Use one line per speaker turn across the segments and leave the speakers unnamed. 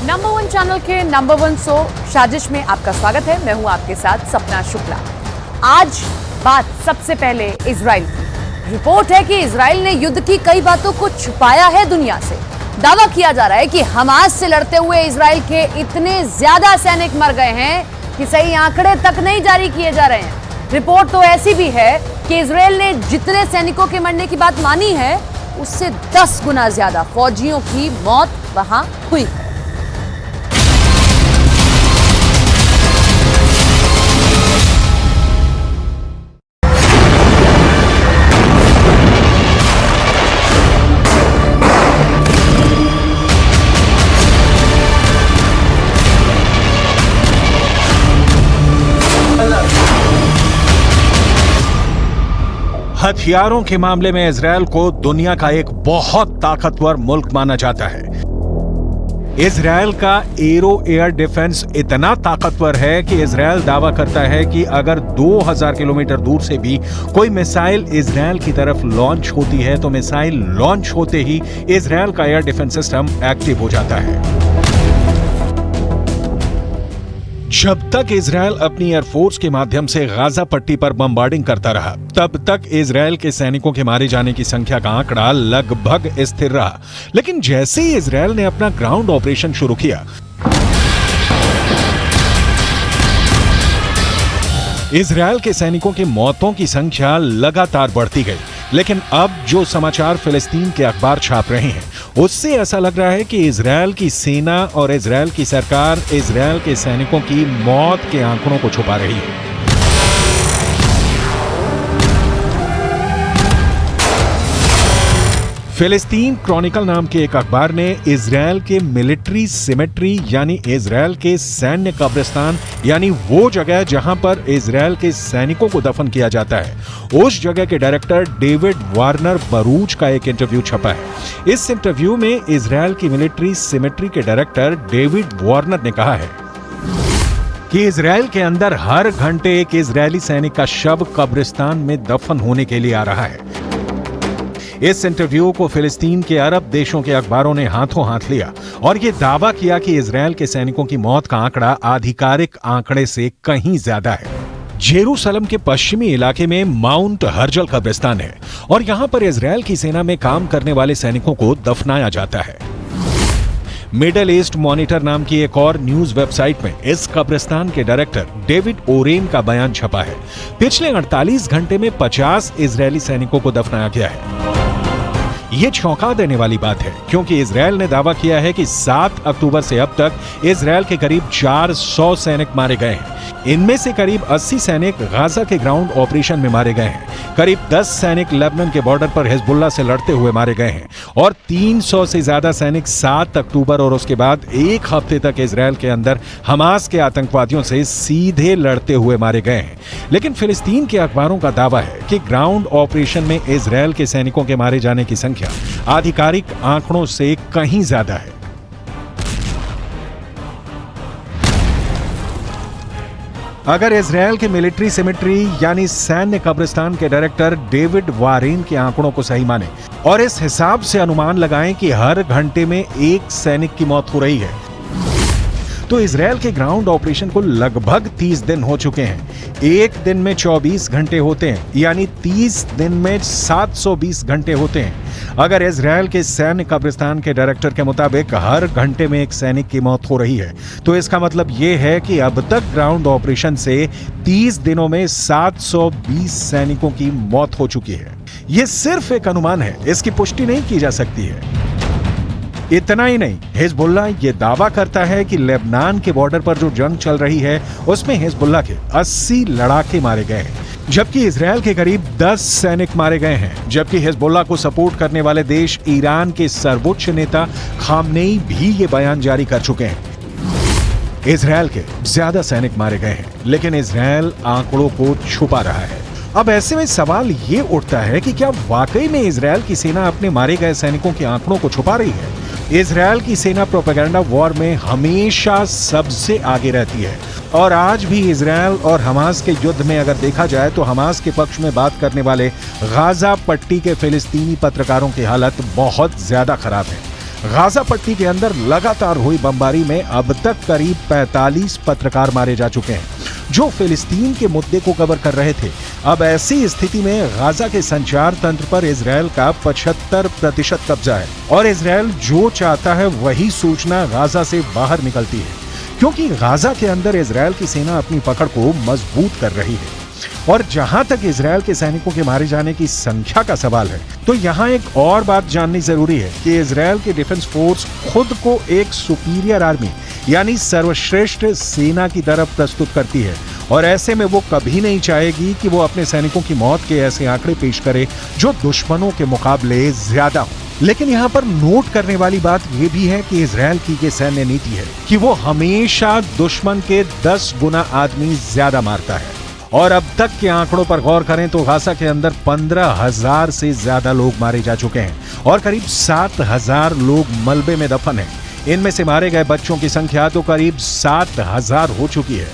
Number one channel के number one show साजिश में आपका स्वागत है। मैं हूं आपके साथ सपना शुक्ला। आज बात सबसे पहले इजराइल की। रिपोर्ट है कि इजराइल ने युद्ध की कई बातों को छुपाया है दुनिया से। दावा किया जा रहा है कि हमास से लड़ते हुए इजराइल के इतने ज्यादा सैनिक मर गए हैं कि सही आंकड़े तक नहीं जारी किए जा रहे हैं। रिपोर्ट तो ऐसी भी है कि इजराइल ने जितने सैनिकों के मरने की बात मानी है उससे 10 गुना ज्यादा फौजियों की मौत वहां हुई है।
हथियारों के मामले में इजरायल को दुनिया का एक बहुत ताकतवर मुल्क माना जाता है। इजरायल का एरो एयर डिफेंस इतना ताकतवर है कि इजरायल दावा करता है कि अगर 2000 किलोमीटर दूर से भी कोई मिसाइल इजरायल की तरफ लॉन्च होती है तो मिसाइल लॉन्च होते ही इजरायल का एयर डिफेंस सिस्टम एक्टिव हो जाता है। जब तक इजरायल अपनी एयरफोर्स के माध्यम से गाजा पट्टी पर बमबार्डिंग करता रहा, तब तक इजरायल के सैनिकों के मारे जाने की संख्या का आंकड़ा लगभग स्थिर रहा। लेकिन जैसे ही इजरायल ने अपना ग्राउंड ऑपरेशन शुरू किया, इजरायल के सैनिकों की मौतों की संख्या लगातार बढ़ती गई। लेकिन अब जो समाचार फिलिस्तीन के अखबार छाप रहे हैं उससे ऐसा लग रहा है कि इजरायल की सेना और इजरायल की सरकार इजरायल के सैनिकों की मौत के आंकड़ों को छुपा रही है। फिलिस्तीन क्रॉनिकल नाम के एक अखबार ने इजरायल के मिलिट्री सिमेट्री यानी इजरायल के सैन्य कब्रिस्तान यानी वो जगह जहां पर इजरायल के सैनिकों को दफन किया जाता है, उस जगह के डायरेक्टर डेविड वार्नर बरूच का एक इंटरव्यू छपा है। इस इंटरव्यू में इजरायल की मिलिट्री सिमेट्री के डायरेक्टर डेविड वार्नर ने कहा है कि इजरायल के अंदर हर घंटे एक इजरायली सैनिक का शव कब्रिस्तान में दफन होने के लिए आ रहा है। इस इंटरव्यू को फिलिस्तीन के अरब देशों के अखबारों ने हाथों हाथ लिया और यह दावा किया कि इजरायल के सैनिकों की मौत का आंकड़ा आधिकारिक आंकड़े से कहीं ज्यादा है। जेरूसलम के पश्चिमी इलाके में माउंट हर्जल कब्रिस्तान है और यहां पर इजरायल की सेना में काम करने वाले सैनिकों को दफनाया जाता है। मिडल ईस्ट मॉनिटर नाम की एक और न्यूज वेबसाइट में इस कब्रिस्तान के डायरेक्टर डेविड ओरेन का बयान छपा है। पिछले 48 घंटे में 50 इजरायली सैनिकों को दफनाया गया है। यह चौंका देने वाली बात है क्योंकि इजरायल ने दावा किया है कि 7 अक्टूबर से अब तक इजरायल के करीब 400 सैनिक मारे गए हैं। इनमें से करीब 80 सैनिक गाजा के ग्राउंड ऑपरेशन में मारे गए हैं। करीब 10 सैनिक लेबनान के बॉर्डर पर हिजबुल्लाह से लड़ते हुए मारे गए हैं और 300 से ज्यादा सैनिक 7 अक्टूबर और उसके बाद एक हफ्ते तक इजरायल के अंदर हमास के आतंकवादियों से सीधे लड़ते हुए मारे गए हैं। लेकिन फिलिस्तीन के अखबारों का दावा है कि ग्राउंड ऑपरेशन में इजरायल के सैनिकों के मारे जाने की संख्या आधिकारिक आंकड़ों से कहीं ज्यादा है। अगर इजरायल के मिलिट्री सिमेट्री यानी सैन्य कब्रिस्तान के डायरेक्टर डेविड वारेन के आंकड़ों को सही माने और इस हिसाब से अनुमान लगाएं कि हर घंटे में एक सैनिक की मौत हो रही है, तो इजरायल के ग्राउंड ऑपरेशन को लगभग 30 दिन हो चुके हैं। एक दिन में 24 घंटे होते हैं यानी 30 दिन में 720 घंटे होते हैं। अगर इजरायल के सैन्य कब्रिस्तान के डायरेक्टर के मुताबिक हर घंटे में एक सैनिक की मौत हो रही है, तो इसका मतलब यह है कि अब तक ग्राउंड ऑपरेशन से 30 दिनों में 720 सैनिकों की मौत हो चुकी है। यह सिर्फ एक अनुमान है, इसकी पुष्टि नहीं की जा सकती है। इतना ही नहीं, हिजबुल्लाह ये दावा करता है कि लेबनान के बॉर्डर पर जो जंग चल रही है उसमें हिजबुल्लाह के 80 लड़ाके मारे गए हैं, जबकि इजरायल के करीब 10 सैनिक मारे गए हैं। जबकि हिजबुल्लाह को सपोर्ट करने वाले देश ईरान के सर्वोच्च नेता खामनेई भी ये बयान जारी कर चुके हैं। इजरायल के ज्यादा सैनिक मारे गए हैं, लेकिन इजरायल आंकड़ों को छुपा रहा है। अब ऐसे में सवाल ये उठता है कि क्या वाकई में इजरायल की सेना अपने मारे गए सैनिकों के आंकड़ों को छुपा रही है? इजरायल की सेना प्रोपेगेंडा वॉर में हमेशा सबसे आगे रहती है और आज भी इजरायल और हमास के युद्ध में अगर देखा जाए तो हमास के पक्ष में बात करने वाले गाजा पट्टी के फिलिस्तीनी पत्रकारों की हालत बहुत ज्यादा खराब है। गाजा पट्टी के अंदर लगातार हुई बमबारी में अब तक करीब 45 पत्रकार मारे जा चुके हैं जो फिलिस्तीन के मुद्दे को कवर कर रहे थे। अब ऐसी स्थिति में गाजा के संचार तंत्र पर इजरायल का 75% कब्जा है और इजरायल जो चाहता है वही सूचना गाजा से बाहर निकलती है, क्योंकि गाजा के अंदर इजरायल की सेना अपनी पकड़ को मजबूत कर रही है। और जहां तक इजरायल के सैनिकों के मारे जाने की संख्या का सवाल है, तो यहाँ एक और बात जाननी जरूरी है कि इजरायल की डिफेंस फोर्स खुद को एक सुपीरियर आर्मी यानी सर्वश्रेष्ठ सेना की तरफ प्रस्तुत करती है और ऐसे में वो कभी नहीं चाहेगी कि वो अपने सैनिकों की मौत के ऐसे आंकड़े पेश करे जो दुश्मनों के मुकाबले ज्यादा हो। लेकिन यहाँ पर नोट करने वाली बात यह भी है कि इजरायल की ये सैन्य नीति है कि वो हमेशा दुश्मन के 10 गुना आदमी ज्यादा मारता है। और अब तक के आंकड़ों पर गौर करें तो गाजा के अंदर 15,000 से ज्यादा लोग मारे जा चुके हैं और करीब 7,000 लोग मलबे में दफन हैं। इनमें से मारे गए बच्चों की संख्या तो करीब 7,000 हो चुकी है।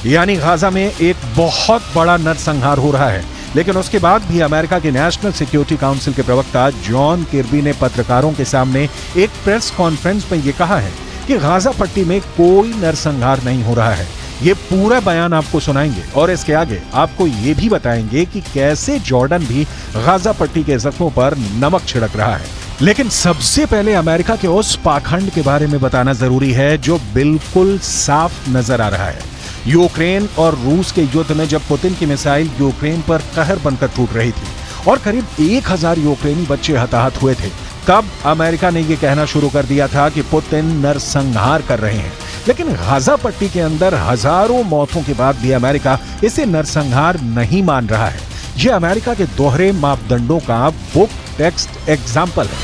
यानी गाजा में एक बहुत बड़ा नरसंहार हो रहा है। लेकिन उसके बाद भी अमेरिका के नेशनल सिक्योरिटी काउंसिल के प्रवक्ता जॉन किर्बी ने पत्रकारों के सामने एक प्रेस कॉन्फ्रेंस में यह कहा है कि गाजा पट्टी में कोई नरसंहार नहीं हो रहा है। ये पूरा बयान आपको सुनाएंगे और इसके आगे आपको ये भी बताएंगे कि कैसे जॉर्डन भी गाजा पट्टी के जख्मों पर नमक छिड़क रहा है। लेकिन सबसे पहले अमेरिका के उस पाखंड के बारे में बताना जरूरी है जो बिल्कुल साफ नजर आ रहा है। यूक्रेन और रूस के युद्ध में जब पुतिन की मिसाइल यूक्रेन पर कहर बनकर टूट रही थी और करीब 1000 यूक्रेनी बच्चे हताहत हुए थे, तब अमेरिका ने यह कहना शुरू कर दिया था कि पुतिन नरसंहार कर रहे हैं। लेकिन गाजा पट्टी के अंदर हजारों मौतों के बाद भी अमेरिका इसे नरसंहार नहीं मान रहा है। यह अमेरिका के दोहरे मापदंडों का बुक टेक्स्ट एग्जाम्पल है।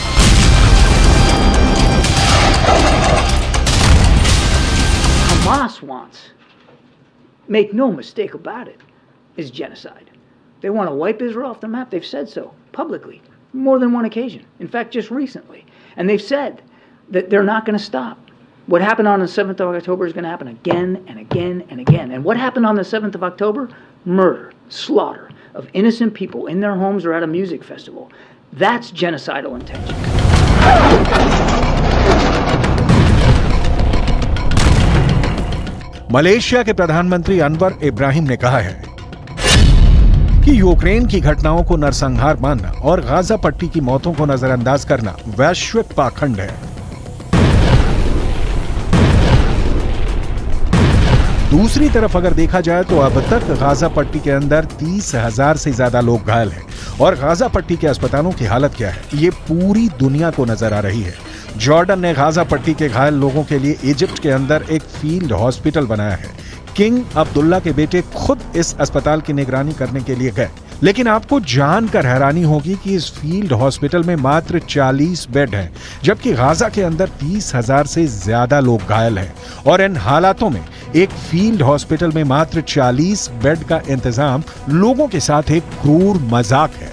Hamas wants, make no mistake about it, is genocide. They want to wipe Israel off the map. They've said so publicly, more than one occasion. In fact, just recently. And they've said that they're not going to stop. What happened on the 7th of October is going to happen again and again and again. And what happened on the 7th of October? Murder, slaughter of innocent people in their homes or at a music festival. That's genocidal intention.
Malaysia के प्रधानमंत्री अनवर इब्राहिम ने कहा है कि Ukraine की घटनाओं को नरसंहार मानना और गाजा पट्टी की मौतों को नजरअंदाज करना वैश्विक पाखंड है। दूसरी तरफ अगर देखा जाए तो अब तक गाजा पट्टी के अंदर 30,000 से ज्यादा लोग घायल हैं और गाजा पट्टी के अस्पतालों की हालत क्या है ये पूरी दुनिया को नजर आ रही है। जॉर्डन ने गाजा पट्टी के घायल लोगों के लिए इजिप्ट के अंदर एक फील्ड हॉस्पिटल बनाया है। किंग अब्दुल्ला के बेटे खुद इस अस्पताल की निगरानी करने के लिए गए। लेकिन आपको जानकर हैरानी होगी कि इस फील्ड हॉस्पिटल में मात्र 40 बेड हैं, जबकि गाजा के अंदर 30,000 से ज्यादा लोग घायल हैं। और इन हालातों में एक फील्ड हॉस्पिटल में मात्र 40 बेड का इंतजाम लोगों के साथ एक क्रूर मजाक है।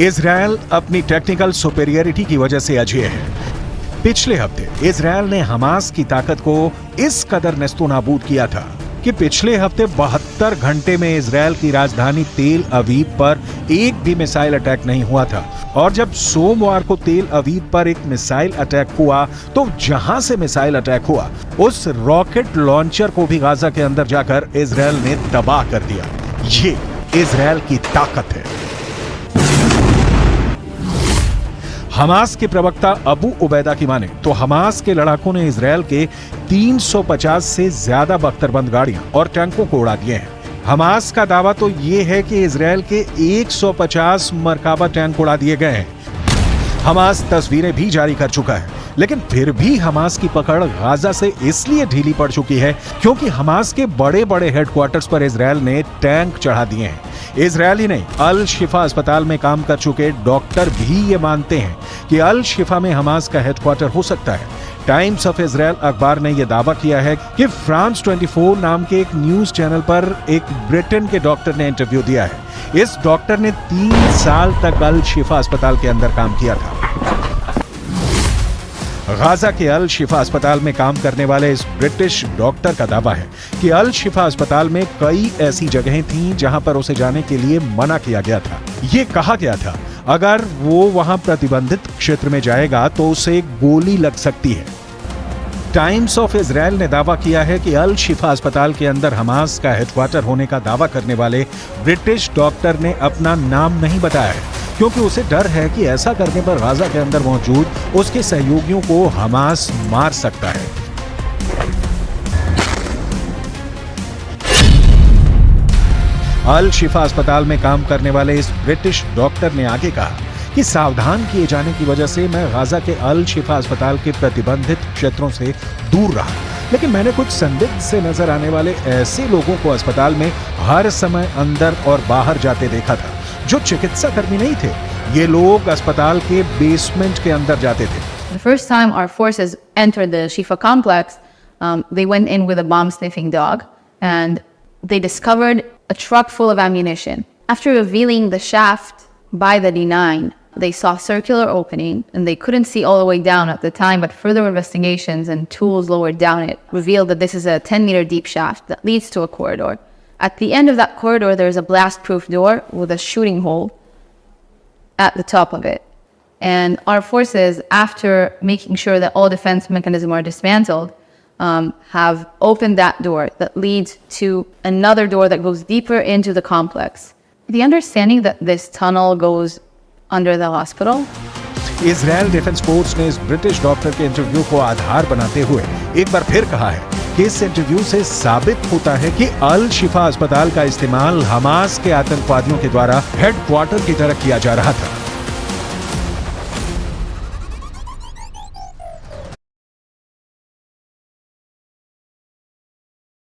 इजरायल अपनी टेक्निकल सुपेरियरिटी की वजह से अजेय है। पिछले हफ्ते इजरायल ने हमास की ताकत को इस कदर नेस्तोनाबूद किया था कि पिछले हफ्ते 72 घंटे में इजरायल की राजधानी तेल अवीव पर एक भी मिसाइल अटैक नहीं हुआ था। और जब सोमवार को तेल अवीव पर एक मिसाइल अटैक हुआ तो जहां से मिसाइल अटैक हुआ उस रॉकेट लॉन्चर को भी गाजा के अंदर जाकर इजरायल ने तबाह कर दिया। ये इजरायल की ताकत है। हमास के प्रवक्ता अबू उबैदा की माने तो हमास के लड़ाकों ने इजरायल के 350 से ज्यादा बख्तरबंद गाड़ियां और टैंकों को उड़ा दिए हैं। हमास का दावा तो ये है कि इजरायल के 150 मरकाबा टैंक उड़ा दिए गए हैं। हमास तस्वीरें भी जारी कर चुका है लेकिन फिर भी हमास की पकड़ गाजा से इसलिए ढीली पड़ चुकी है क्योंकि हमास के बड़े बड़े हेडक्वार्टर्स पर इजरायल ने टैंक चढ़ा दिए हैं। इजरायली नहीं, अल शिफा अस्पताल में काम कर चुके डॉक्टर भी ये मानते हैं कि अल शिफा में हमास का हेडक्वार्टर हो सकता है। टाइम्स ऑफ इजरायल अखबार ने यह दावा किया है कि फ्रांस 24 नाम के एक न्यूज चैनल पर एक ब्रिटेन के डॉक्टर ने इंटरव्यू दिया है। इस डॉक्टर ने 3 साल तक अल शिफा अस्पताल के अंदर काम किया था। गाजा के अल शिफा अस्पताल में काम करने वाले इस ब्रिटिश डॉक्टर का दावा है कि अल शिफा अस्पताल में कई ऐसी जगहें थीं जहां पर उसे जाने के लिए मना किया गया था। ये कहा गया था अगर वो वहां प्रतिबंधित क्षेत्र में जाएगा तो उसे गोली लग सकती है। टाइम्स ऑफ इजरायल ने दावा किया है कि अल शिफा अस्पताल के अंदर हमास का हेडक्वार्टर होने का दावा करने वाले ब्रिटिश डॉक्टर ने अपना नाम नहीं बताया है क्योंकि उसे डर है कि ऐसा करने पर गाजा के अंदर मौजूद उसके सहयोगियों को हमास मार सकता है। अल शिफा अस्पताल में काम करने वाले इस ब्रिटिश डॉक्टर ने आगे कहा कि सावधान किए जाने की वजह से मैं गाजा के अल शिफा अस्पताल के प्रतिबंधित क्षेत्रों से दूर रहा, लेकिन मैंने कुछ संदिग्ध से नजर आने वाले ऐसे लोगों को अस्पताल में हर समय अंदर और बाहर जाते देखा था जो चिकित्सा कर्मी नहीं थे। ये लोग अस्पताल के बेसमेंट के अंदर जाते थे।
The first time our forces entered the Shifa complex, they went in with a bomb-sniffing dog, and they discovered a truck full of ammunition. After revealing the shaft by the D9, they saw a circular opening, and they couldn't see all the way down at the time, but further investigations and tools lowered down it revealed that this is a 10-meter deep shaft that leads to a corridor. At the end of that corridor, there is a blast-proof door with a shooting hole at the top of it. And our forces, after making sure that all defense mechanisms are dismantled, have opened that door that leads to another door that goes deeper into the complex. The understanding that this tunnel goes under the hospital.
Israel defence force ने इस British doctor के interview को आधार बनाते हुए एक बार फिर कहा है कि इस इंटरव्यू से साबित होता है कि अल शिफा अस्पताल का इस्तेमाल हमास के आतंकवादियों के द्वारा हेडक्वार्टर की तरह किया जा रहा था।